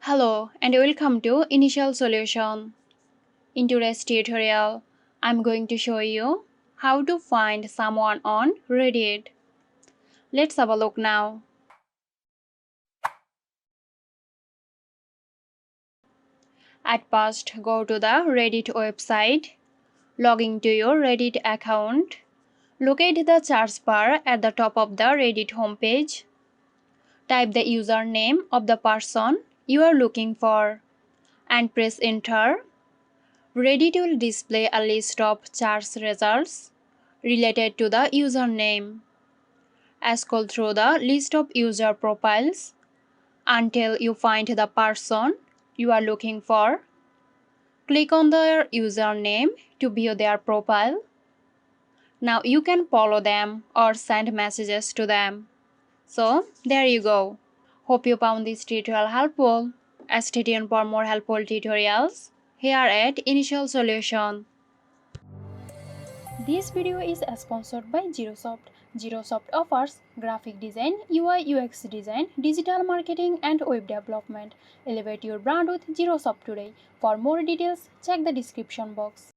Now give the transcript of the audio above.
Hello and welcome to Initial Solution. In today's tutorial, I'm going to show you how to find someone on Reddit. Let's have a look now. At first, go to the Reddit website, log into your Reddit account, locate the search bar at the top of the Reddit homepage, type the username of the person you are looking for, and press enter. Reddit will display a list of search results related to the username. Scroll through the list of user profiles until you find the person you are looking for. Click on their username to view their profile. Now you can follow them or send messages to them. So there you go. Hope you found this tutorial helpful. Stay tuned for more helpful tutorials here at Initial Solution. This video is sponsored by Zerosoft. Zerosoft offers graphic design, UI UX design, digital marketing and web development. Elevate your brand with Zerosoft today. For more details, check the description box.